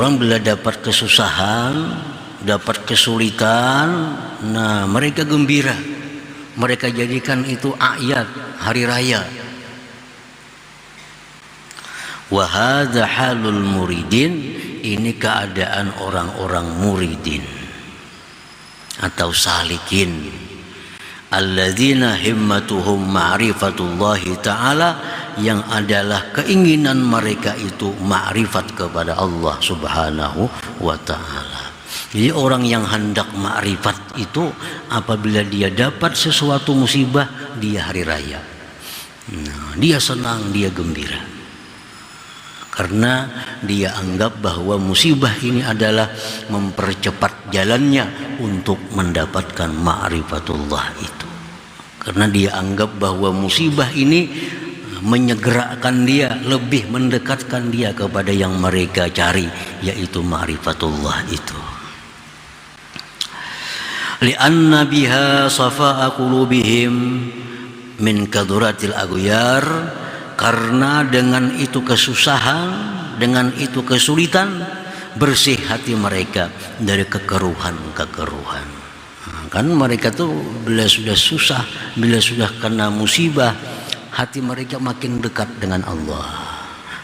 orang bila dapat kesusahan, dapat kesulitan, nah mereka gembira. Mereka jadikan itu a'yad, hari raya. Wa hadza halul muridin, ini keadaan orang-orang muridin atau salikin. Alladzina himmatuhum ma'rifatullahi ta'ala, yang adalah keinginan mereka itu ma'rifat kepada Allah Subhanahu wa ta'ala. Jadi orang yang hendak ma'rifat itu apabila dia dapat sesuatu musibah, dia hari raya. Nah, dia senang, dia gembira. Karena dia anggap bahwa musibah ini adalah mempercepat jalannya untuk mendapatkan ma'rifatullah itu. Karena dia anggap bahwa musibah ini menyegerakan dia, lebih mendekatkan dia kepada yang mereka cari, yaitu ma'rifatullah itu. Li'anna biha safa'a qulubihim min kaduratil aghyar, karena dengan itu kesusahan, dengan itu kesulitan, bersih hati mereka dari kekeruhan-kekeruhan. Nah, kan mereka tuh bila sudah susah, bila sudah kena musibah, hati mereka makin dekat dengan Allah.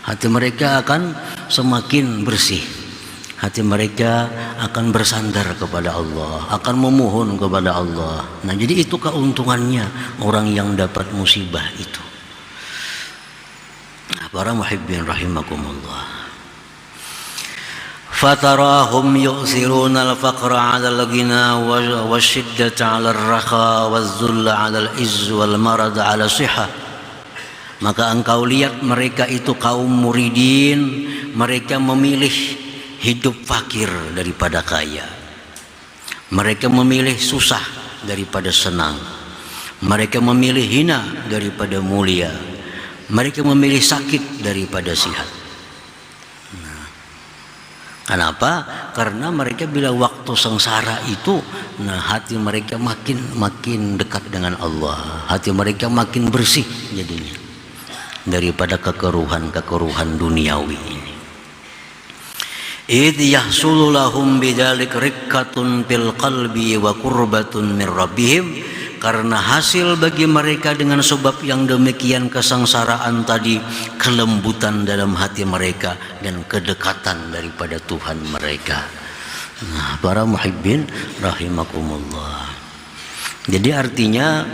Hati mereka akan semakin bersih. Hati mereka akan bersandar kepada Allah, akan memohon kepada Allah. Nah, jadi itu keuntungannya orang yang dapat musibah itu. Para muhibbin rahimakumullah. Fatarahum yu'siruna al-faqra 'ala al-ghina wasyiddata 'ala ar-rakha waz-zulla 'ala al-izz wal marad 'ala sihah. Maka engkau lihat mereka itu kaum muridin, mereka memilih hidup fakir daripada kaya. Mereka memilih susah daripada senang. Mereka memilih hina daripada mulia. Mereka memilih sakit daripada sihat. Nah, kenapa? Karena mereka bila waktu sengsara itu, nah hati mereka makin dekat dengan Allah. Hati mereka makin bersih jadinya daripada kekeruhan duniawi ini. Idh yahsulu lahum bidzalik riqqatun fil qalbi wa qurbatun min rabbihim, karena hasil bagi mereka dengan sebab yang demikian kesengsaraan tadi, kelembutan dalam hati mereka dan kedekatan daripada Tuhan mereka. Nah, para muhibbin rahimakumullah. Jadi artinya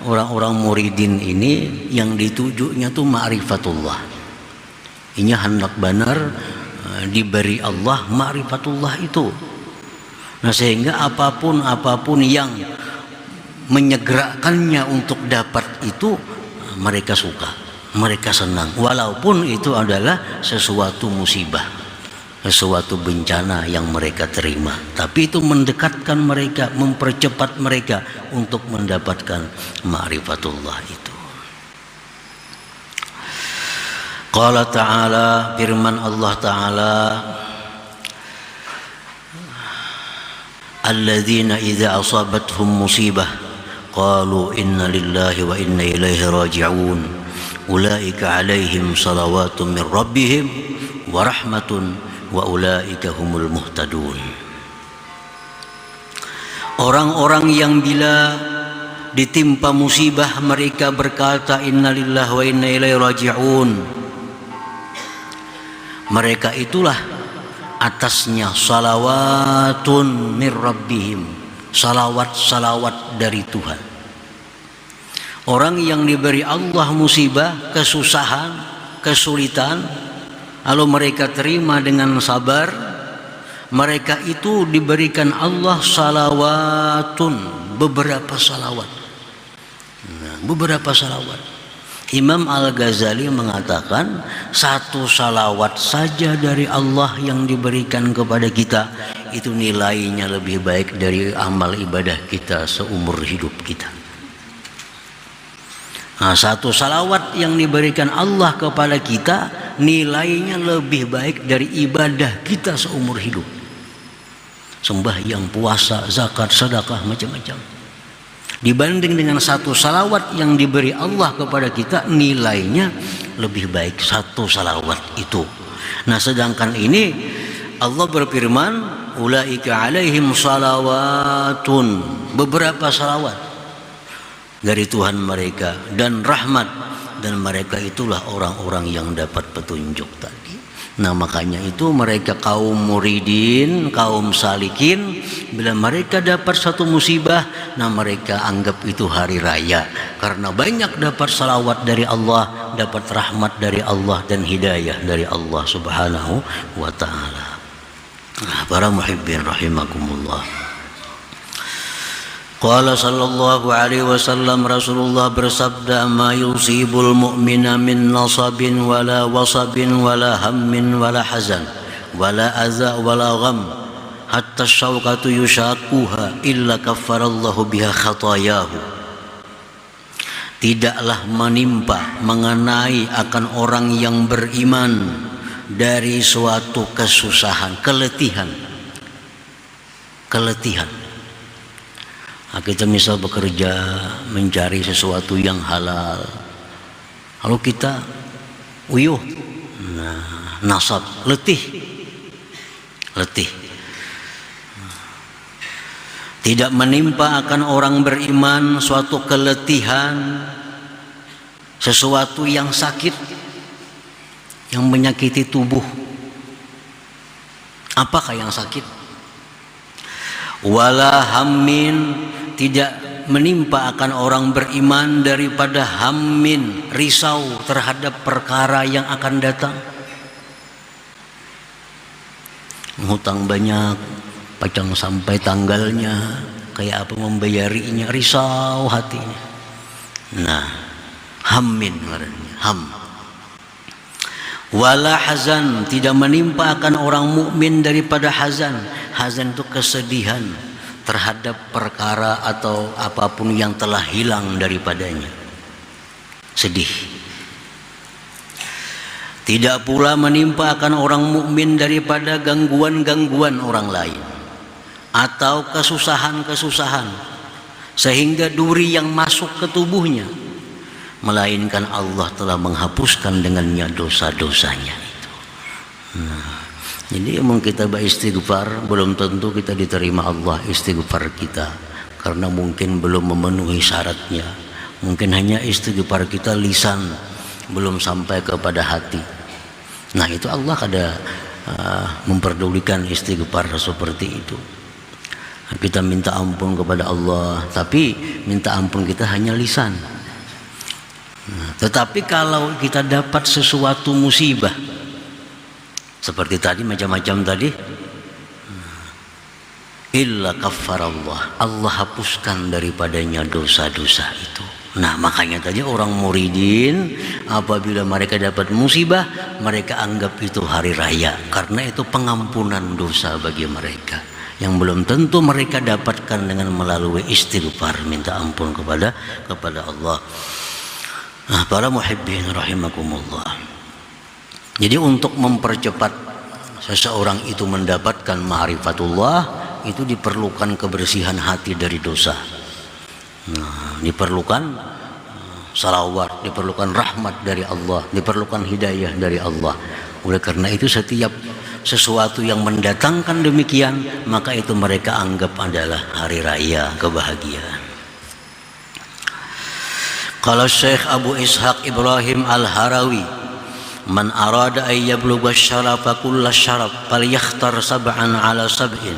orang-orang muridin ini yang ditujunya tuh ma'rifatullah. Ini hendak benar diberi Allah ma'rifatullah itu. Nah, sehingga apapun yang menyegerakannya untuk dapat itu, mereka suka, mereka senang, walaupun itu adalah sesuatu musibah, sesuatu bencana yang mereka terima, tapi itu mendekatkan mereka, mempercepat mereka untuk mendapatkan ma'rifatullah itu. Qala ta'ala, firman Allah ta'ala, alladzina idza asabathum musibah qalu inna lillahi wa inna ilaihi raji'un ulaika alaihim salawatun min rabbihim wa rahmatun wa ulaika humul muhtadun. Orang-orang yang bila ditimpa musibah mereka berkata inna lillahi wa inna ilaihi raji'un, mereka itulah atasnya salawatun min rabbihim, salawat dari Tuhan. Orang yang diberi Allah musibah, kesusahan, kesulitan, lalu mereka terima dengan sabar, mereka itu diberikan Allah salawatun, beberapa salawat. Nah, beberapa salawat. Imam Al-Ghazali mengatakan satu salawat saja dari Allah yang diberikan kepada kita itu nilainya lebih baik dari amal ibadah kita seumur hidup kita. Nah, satu salawat yang diberikan Allah kepada kita nilainya lebih baik dari ibadah kita seumur hidup. Sembahyang, puasa, zakat, sedekah, macam-macam. Dibanding dengan satu salawat yang diberi Allah kepada kita, nilainya lebih baik satu salawat itu. Nah, sedangkan ini Allah berfirman, ulaika alaihim salawatun, beberapa salawat dari Tuhan mereka dan rahmat, dan mereka itulah orang-orang yang dapat petunjuk tadi. Nah makanya itu mereka kaum muridin, kaum salikin, bila mereka dapat satu musibah, nah mereka anggap itu hari raya, karena banyak dapat salawat dari Allah, dapat rahmat dari Allah dan hidayah dari Allah subhanahu wa ta'ala. Nah, para muhibbin rahimakumullah. Qala sallallahu alaihi wasallam, Rasulullah bersabda, ma yusibul mu'mina min nasabin wala wasabin wala hammin wala hazan wala adza wala gham hatta syauqatu yushaquha illa kaffarallahu biha khatayahu. Tidaklah menimpa mengenai akan orang yang beriman dari suatu kesusahan, keletihan. Nah, kita misal bekerja mencari sesuatu yang halal, lalu kita uyuh, nah, nasab, letih. Tidak menimpa akan orang beriman suatu keletihan, sesuatu yang sakit, yang menyakiti tubuh. Apakah yang sakit? Wala hammin, tidak menimpa akan orang beriman daripada hammin, risau terhadap perkara yang akan datang. Hutang banyak, pacang sampai tanggalnya, kayak apa membayarinya, risau hatinya. Nah, hammin ngarannya, ham. Wala hazan, tidak menimpa akan orang mukmin daripada hazan. Hazan itu kesedihan terhadap perkara atau apapun yang telah hilang daripadanya. Sedih. Tidak pula menimpa akan orang mukmin daripada gangguan-gangguan orang lain atau kesusahan-kesusahan sehingga duri yang masuk ke tubuhnya, melainkan Allah telah menghapuskan dengannya dosa-dosanya itu. Nah, jadi emang kita beristighfar, belum tentu kita diterima Allah istighfar kita, karena mungkin belum memenuhi syaratnya. Mungkin hanya istighfar kita lisan, belum sampai kepada hati. Nah itu Allah kada memperdulikan istighfar seperti itu. Kita minta ampun kepada Allah, tapi minta ampun kita hanya lisan. Nah, tetapi kalau kita dapat sesuatu musibah seperti tadi, macam-macam tadi, illa kaffarallah, Allah hapuskan daripadanya dosa-dosa itu. Nah makanya tadi orang muridin apabila mereka dapat musibah, mereka anggap itu hari raya, karena itu pengampunan dosa bagi mereka yang belum tentu mereka dapatkan dengan melalui istighfar, minta ampun kepada Allah. Nah, para muhibbin rahimakumullah. Jadi untuk mempercepat seseorang itu mendapatkan ma'rifatullah, itu diperlukan kebersihan hati dari dosa. Nah, diperlukan salawat, diperlukan rahmat dari Allah, diperlukan hidayah dari Allah. Oleh karena itu setiap sesuatu yang mendatangkan demikian, maka itu mereka anggap adalah hari raya kebahagiaan. Kalau Syekh Abu Ishaq Ibrahim Al-Harawi, man arada ay yablugha syarafa kulla syaraf falyakhtar sab'an ala sab'in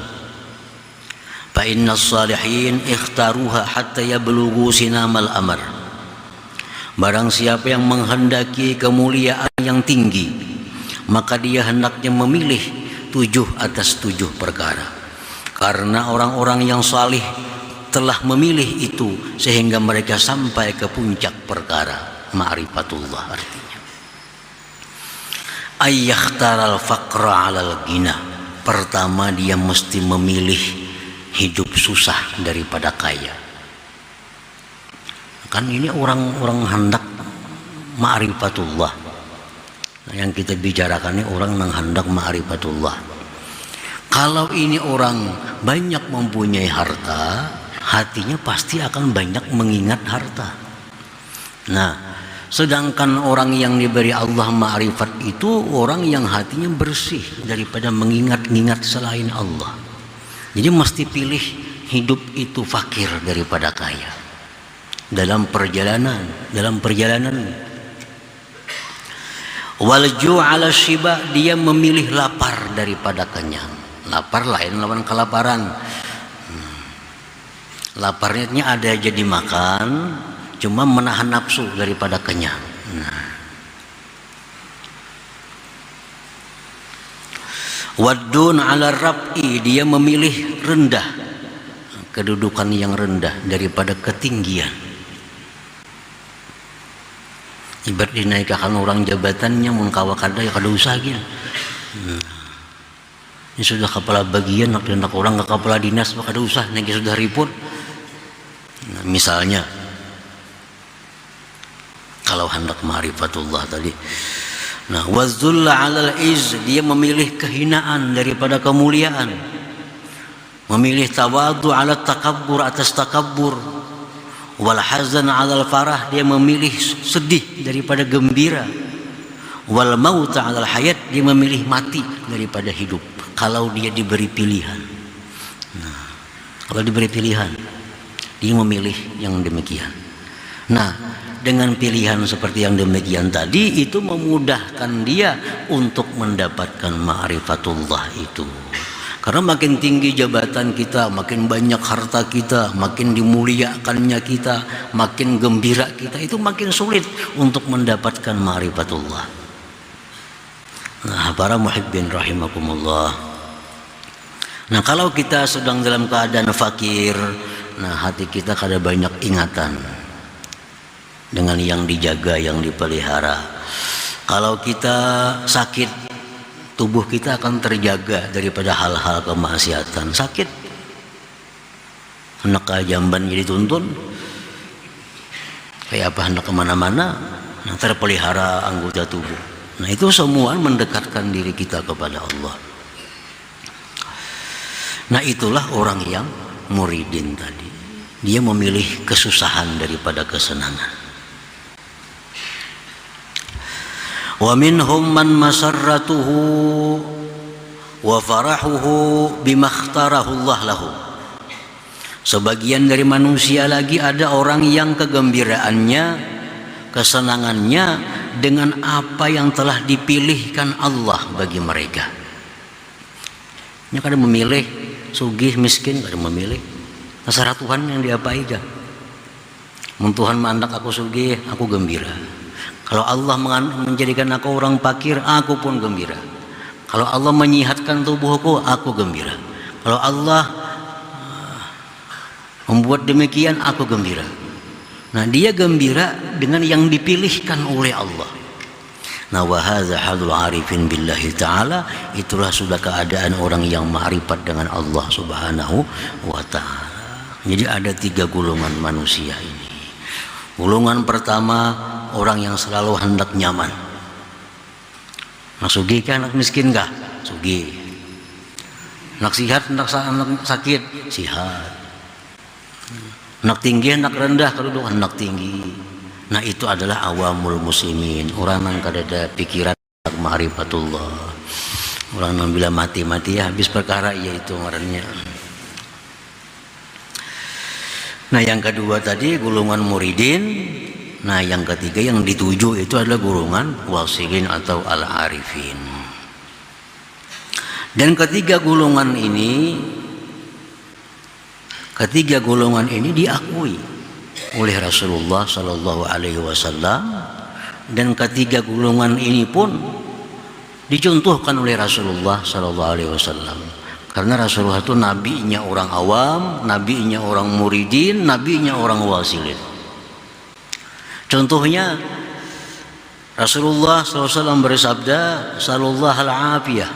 fa inna as-salihin ikhtaruha hatta yablughu sinamal amr. Barang siapa yang menghendaki kemuliaan yang tinggi, maka dia hendaknya memilih 7 atas 7 perkara, karena orang-orang yang salih telah memilih itu sehingga mereka sampai ke puncak perkara ma'rifatullah. Artinya ayyakhtaral faqra 'alal ghina, pertama dia mesti memilih hidup susah daripada kaya. Kan ini orang-orang hendak ma'rifatullah. Nah, yang kita bicarakan ini orang yang hendak ma'rifatullah. Kalau ini orang banyak mempunyai harta, hatinya pasti akan banyak mengingat harta. Nah, Sedangkan orang yang diberi Allah ma'rifat itu orang yang hatinya bersih daripada mengingat-ingat selain Allah. Jadi mesti pilih hidup itu fakir daripada kaya. Dalam perjalanan walju ala shiba, dia memilih lapar daripada kenyang. Lapar lain lawan kelaparan. Laparnya ada jadi makan, cuma menahan nafsu daripada kenyang. Waddun ala rab'i, dia memilih rendah, kedudukan yang rendah daripada ketinggian. Ibarat dinaikkan orang jabatannya mun kawa kada ya kada usah gitu. Ini sudah kepala bagian, nak orang ke kepala dinas kada usah, nek sudah ribut. Nah, misalnya kalau hendak ma'rifatullah tadi. Nah, wazulla 'alal iz, dia memilih kehinaan daripada kemuliaan. Memilih tawadu 'ala takabbur, atas takabbur. Wal hazan 'alal farah, dia memilih sedih daripada gembira. Wal maut 'alal hayat, dia memilih mati daripada hidup kalau dia diberi pilihan. Nah, kalau diberi pilihan dia memilih yang demikian. Nah, dengan pilihan seperti yang demikian tadi itu memudahkan dia untuk mendapatkan ma'rifatullah itu. Karena makin tinggi jabatan kita, makin banyak harta kita, makin dimuliakannya kita, makin gembira kita, itu makin sulit untuk mendapatkan ma'rifatullah. Nah, para muhibbin rahimakumullah. Nah, kalau kita sedang dalam keadaan fakir, nah hati kita kada banyak ingatan dengan yang dijaga, yang dipelihara. Kalau kita sakit, tubuh kita akan terjaga daripada hal-hal kemaksiatan. Sakit, hendak ke jamban jadi tuntun, kayak apa hendak kemana-mana, nah terpelihara anggota tubuh. Nah itu semua mendekatkan diri kita kepada Allah. Nah itulah orang yang muridin tadi, dia memilih kesusahan daripada kesenangan. Wa minhum man masarratuhu wa farahuhu bima ikhtarahu Allah lahu. Sebagian dari manusia lagi ada orang yang kegembiraannya, kesenangannya dengan apa yang telah dipilihkan Allah bagi mereka. Ini kada memilih sugih miskin, kada memilih. Terserah Tuhan yang diapai aja. Mun Tuhan mandak aku sugih, aku gembira. Kalau Allah menjadikan aku orang fakir, aku pun gembira. Kalau Allah menyihatkan tubuhku, aku gembira. Kalau Allah membuat demikian, aku gembira. Nah, dia gembira dengan yang dipilihkan oleh Allah. Nah, wa hadza halul arifin billahi ta'ala, itulah sudah keadaan orang yang ma'rifat dengan Allah Subhanahu wa ta'ala. Jadi ada 3 golongan manusia ini. Golongan pertama, orang yang selalu hendak nyaman. Nak sugih kah, nak miskin kah? Sugih. Nak sihat, nak sakit? Sihat. Nak tinggi, nak rendah, kedudukan nak tinggi. Nah itu adalah awamul muslimin, orang yang kada ada pikiran ma'rifatullah. Orang yang bila mati-mati ya habis perkara, yaitu ngarannya. Nah yang kedua tadi golongan muridin. Nah yang ketiga yang dituju itu adalah golongan wasilin atau al-arifin. Dan ketiga golongan ini diakui oleh Rasulullah Sallallahu Alaihi Wasallam, dan ketiga golongan ini pun dicontohkan oleh Rasulullah Sallallahu Alaihi Wasallam. Karena Rasulullah itu nabinya orang awam, nabinya orang muridin, nabinya orang wasilin. Contohnya Rasulullah SAW bersabda, "Sallallahu al-afiyah."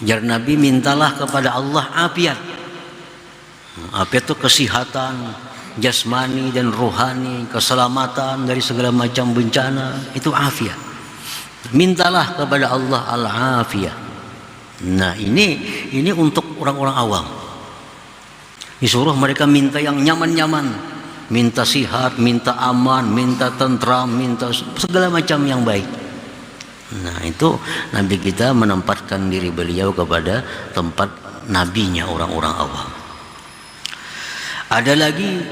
Jar Nabi, mintalah kepada Allah afiat. Afiat itu kesehatan jasmani dan rohani, keselamatan dari segala macam bencana, itu afiat. Mintalah kepada Allah al-afiyah. Nah ini untuk orang-orang awam. Disuruh mereka minta yang nyaman-nyaman, minta sihat, minta aman, minta tentram, minta segala macam yang baik. Nah, itu Nabi kita menempatkan diri beliau kepada tempat nabinya orang-orang awam. Ada lagi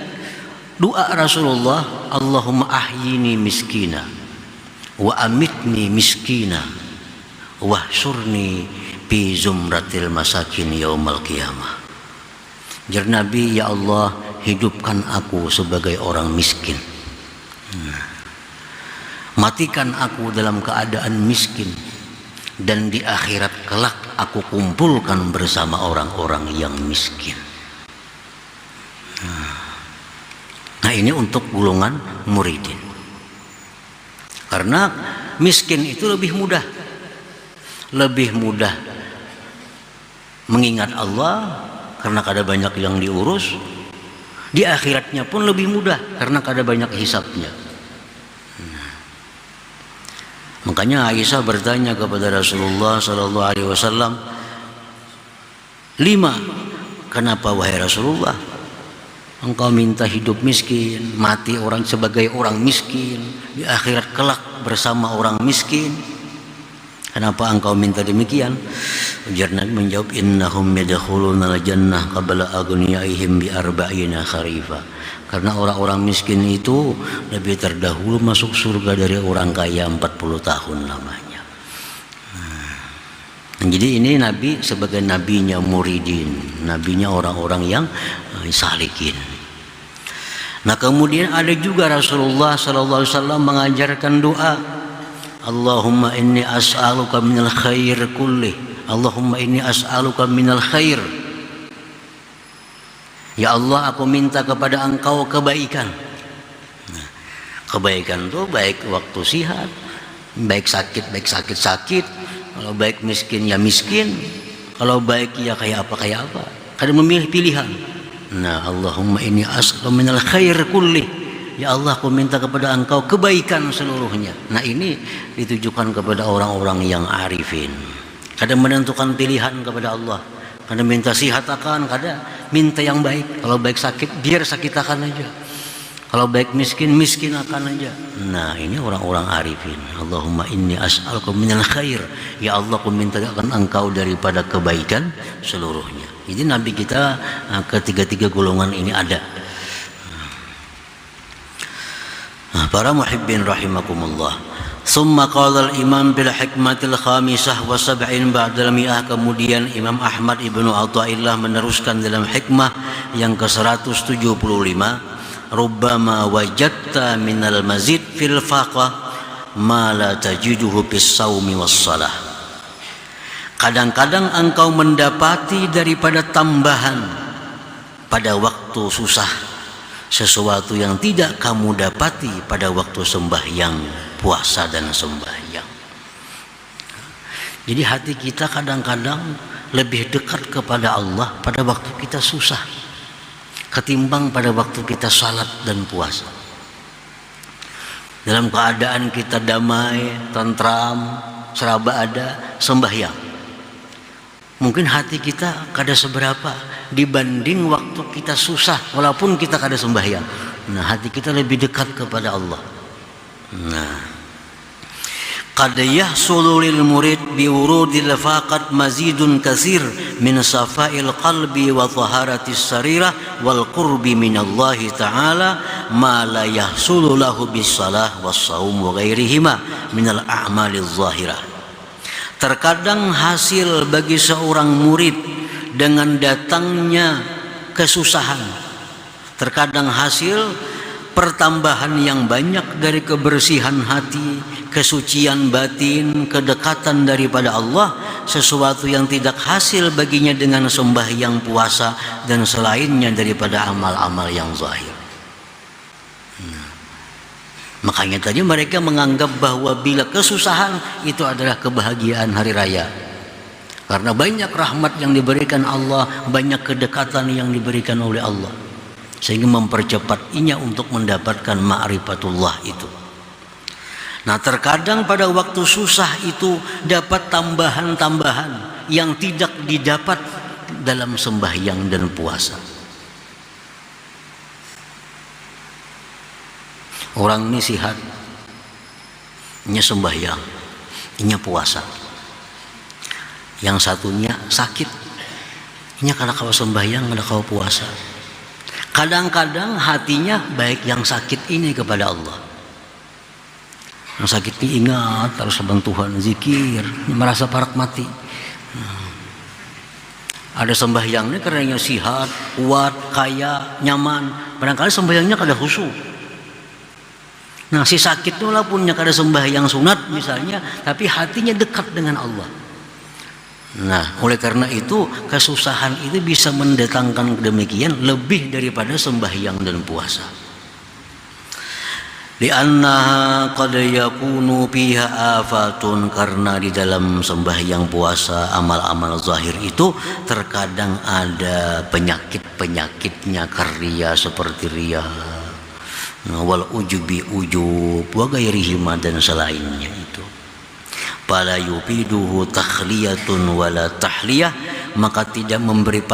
doa Rasulullah, Allahumma ahyini miskina wa amitni miskina wahsyurni fi zumratil masakin yaumal qiyamah. Jar Nabi, ya Allah, hidupkan aku sebagai orang miskin, matikan aku dalam keadaan miskin, dan di akhirat kelak aku kumpulkan bersama orang-orang yang miskin. Nah, ini untuk golongan muridin. Karena miskin itu lebih mudah mengingat Allah karena kada banyak yang diurus. Di akhiratnya pun lebih mudah karena kada banyak hisabnya. Makanya Aisyah bertanya kepada Rasulullah sallallahu alaihi wasallam, 5, kenapa wahai Rasulullah engkau minta hidup miskin, mati orang sebagai orang miskin, di akhirat kelak bersama orang miskin? Kenapa engkau minta demikian? Ujar Nabi menjawab, innahum yadkhulunal jannah qabla aghniyaihim bi arba'ina kharifa. Karena orang-orang miskin itu lebih terdahulu masuk surga dari orang kaya 40 tahun lamanya. Jadi ini Nabi sebagai nabinya muridin, nabinya orang-orang yang salikin. Nah, kemudian ada juga Rasulullah sallallahu alaihi wasallam mengajarkan doa, Allahumma inni as'aluka minal khair kullih. Allahumma inni as'aluka minal khair. Ya Allah, aku minta kepada Engkau kebaikan. Nah, kebaikan itu baik waktu sehat, baik sakit sakit. Kalau baik miskin ya miskin, kalau baik ya kayak apa. Kadang memilih pilihan. Nah, Allahumma inni as'aluka minal khair kullih. Ya Allah, aku minta kepada Engkau kebaikan seluruhnya. Nah, ini ditujukan kepada orang-orang yang arifin. Kadang menentukan pilihan kepada Allah. Kadang minta sihat akan, kadang minta yang baik. Kalau baik sakit, biar sakit akan aja. Kalau baik miskin akan aja. Nah, ini orang-orang arifin. Allahumma inni as'aluka minal khair. Ya Allah, aku minta akan Engkau daripada kebaikan seluruhnya. Jadi Nabi kita ketiga-tiga golongan ini ada. Para muhibbin rahimakumullah. Summa qala al-imam bil hikmatil khamisah wa sab'in ba'dal mi'ah. Kemudian Imam Ahmad Ibnu Athaillah meneruskan dalam hikmah yang ke-175, rubbama wajadta minal mazid fil faqah ma la tajiduhu bis saumi was salah. Kadang-kadang engkau mendapati daripada tambahan pada waktu susah sesuatu yang tidak kamu dapati pada waktu sembahyang, puasa dan sembahyang. Jadi hati kita kadang-kadang lebih dekat kepada Allah pada waktu kita susah ketimbang pada waktu kita salat dan puasa. Dalam keadaan kita damai, tentram, seraba ada, sembahyang, mungkin hati kita kada seberapa dibanding waktu kita susah walaupun kita kada sembahyang. Nah, hati kita lebih dekat kepada Allah. Nah, qad yahsulu lil murid bi wurudil faqat mazidun katsir min safa'il qalbi wa taharatis sarirah wal qurbi min Allah taala ma la yahsulu lahu bis salah was saum wa ghairihima min al a'maliz zahirah. Terkadang hasil bagi seorang murid dengan datangnya kesusahan, terkadang hasil pertambahan yang banyak dari kebersihan hati, kesucian batin, kedekatan daripada Allah, sesuatu yang tidak hasil baginya dengan sembahyang, puasa dan selainnya daripada amal-amal yang zahir. Makanya tadi mereka menganggap bahwa bila kesusahan itu adalah kebahagiaan hari raya. Karena banyak rahmat yang diberikan Allah, banyak kedekatan yang diberikan oleh Allah, sehingga mempercepat inya untuk mendapatkan ma'rifatullah itu. Nah, terkadang pada waktu susah itu dapat tambahan-tambahan yang tidak didapat dalam sembahyang dan puasa. Orang ini sihat, nya sembahyang, nya puasa. Yang satunya sakit, nya kada kau sembahyang, kada kau puasa. Kadang-kadang hatinya baik yang sakit ini kepada Allah. Yang sakit ini ingat terus abang Tuhan, zikir, merasa parak mati. Ada sembahyangnya karena sihat, kuat, kaya, nyaman. Barangkali sembahyangnya kada khusyuk. Nah si sakit itu walaupun kada sembahyang sunat misalnya, tapi hatinya dekat dengan Allah. Nah oleh karena itu kesusahan itu bisa mendatangkan demikian lebih daripada sembahyang dan puasa. Li'annaha qad yakunu fiha afatun, karena di dalam sembahyang puasa amal-amal zahir itu terkadang ada penyakit-penyakitnya, karya seperti riya, wal ujubi ujub wa ghairihima dan selainnya itu. Fala yufiduhu takhliyatun wala tahliyah, maka tidak memberi